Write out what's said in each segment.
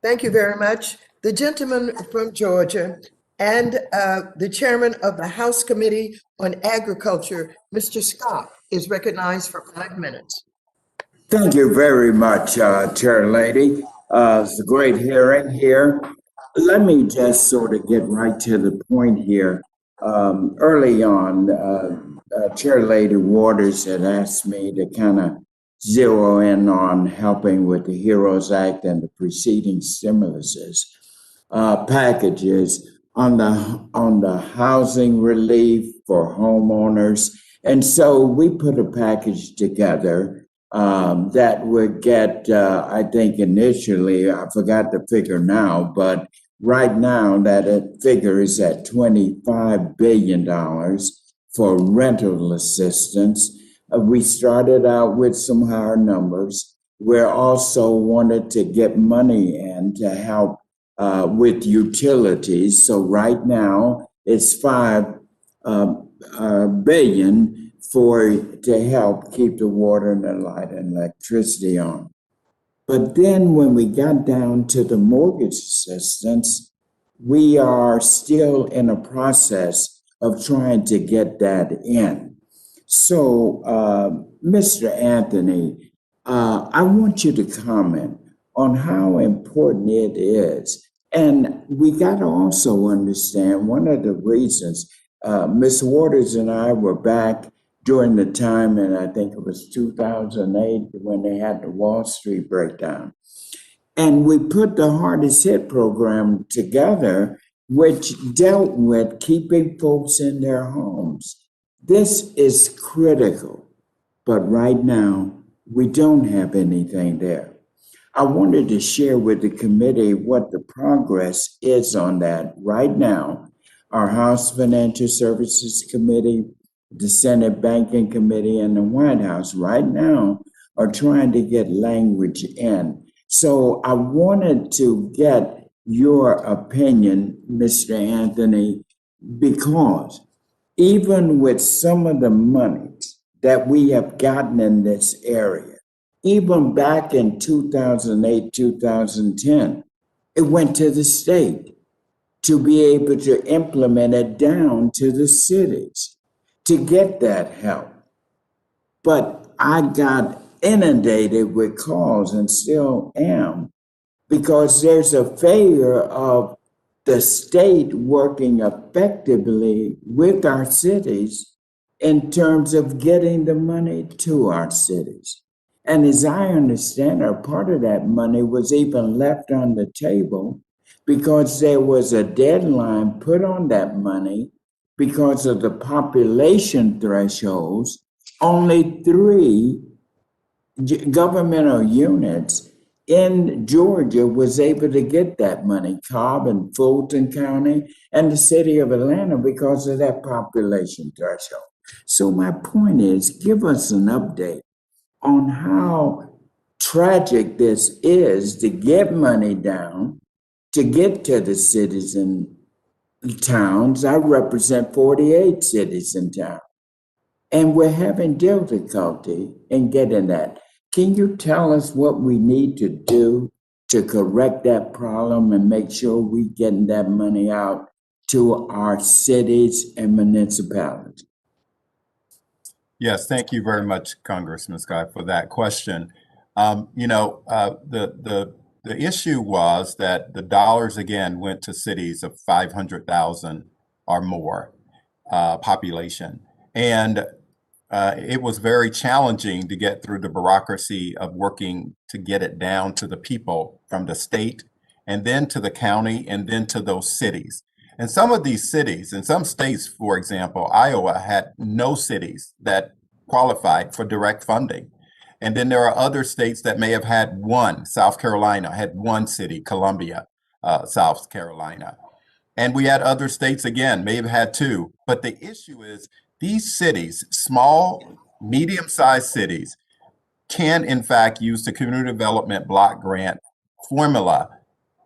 Thank you very much. The gentleman from Georgia and the chairman of the House Committee on Agriculture, Mr. Scott, is recognized for 5 minutes. Thank you very much, Chair Lady. It's a great hearing here. Let me just sort of get right to the point here. Early on, Chair Lady Waters had asked me to kind of zero in on helping with the HEROES Act and the preceding stimuluses packages on the housing relief for homeowners. And so we put a package together that would get, I think initially, I forgot the figure now, but right now that figure is at $25 billion for rental assistance. We started out with some higher numbers. We also wanted to get money in to help with utilities. So right now it's $5 billion to help keep the water and the light and electricity on. But then when we got down to the mortgage assistance, we are still in a process of trying to get that in. So, Mr. Anthony, I want you to comment on how important it is. And we got to also understand one of the reasons Ms. Waters and I were back during the time, and I think it was 2008 when they had the Wall Street breakdown. And we put the hardest hit program together, which dealt with keeping folks in their homes. This is critical, but right now we don't have anything there. I wanted to share with the committee what the progress is on that right now. Our House Financial Services Committee, the Senate Banking Committee, and the White House right now are trying to get language in. So I wanted to get your opinion, Mr. Anthony, because even with some of the money that we have gotten in this area, even back in 2008, 2010, it went to the state to be able to implement it down to the cities to get that help. But I got inundated with calls and still am because there's a failure of the state working effectively with our cities in terms of getting the money to our cities. And as I understand, a part of that money was even left on the table because there was a deadline put on that money because of the population thresholds. Only 3 governmental units in Georgia was able to get that money, Cobb and Fulton County and the city of Atlanta, because of that population threshold. So my point is, give us an update on how tragic this is to get money down, to get to the cities and towns. I represent 48 cities and towns, and we're having difficulty in getting that. Can you tell us what we need to do to correct that problem and make sure we're getting that money out to our cities and municipalities? Yes, thank you very much, Congressman Scott, for that question. The issue was that the dollars again went to cities of 500,000 or more population, and it was very challenging to get through the bureaucracy of working to get it down to the people from the state, and then to the county, and then to those cities. And some of these cities, in some states, for example, Iowa had no cities that qualified for direct funding. And then there are other states that may have had one. South Carolina had one city, Columbia, South Carolina. And we had other states, again, may have had 2. But the issue is these cities, small, medium-sized cities, can in fact use the Community Development Block Grant formula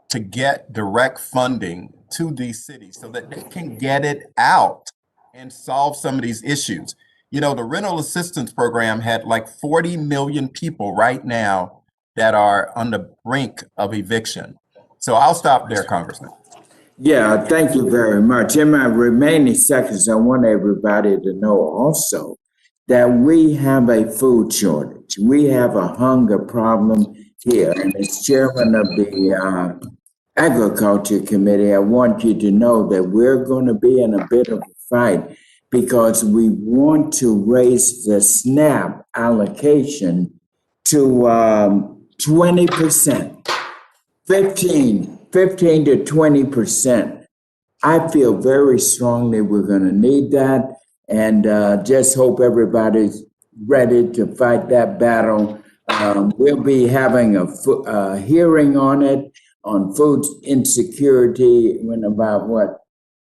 to get direct funding to these cities so that they can get it out and solve some of these issues. You know, the rental assistance program had like 40 million people right now that are on the brink of eviction. So I'll stop there, Congressman. Yeah, thank you very much. In my remaining seconds, I want everybody to know also that we have a food shortage. We have a hunger problem here. And as chairman of the Agriculture Committee, I want you to know that we're going to be in a bit of a fight because we want to raise the SNAP allocation to 20%, 15 to 20%. I feel very strongly we're going to need that, and just hope everybody's ready to fight that battle. We'll be having a hearing on it, on food insecurity, in about,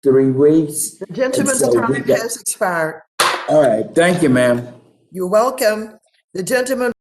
3 weeks? The gentleman's time has expired. All right, thank you, ma'am. You're welcome. The gentleman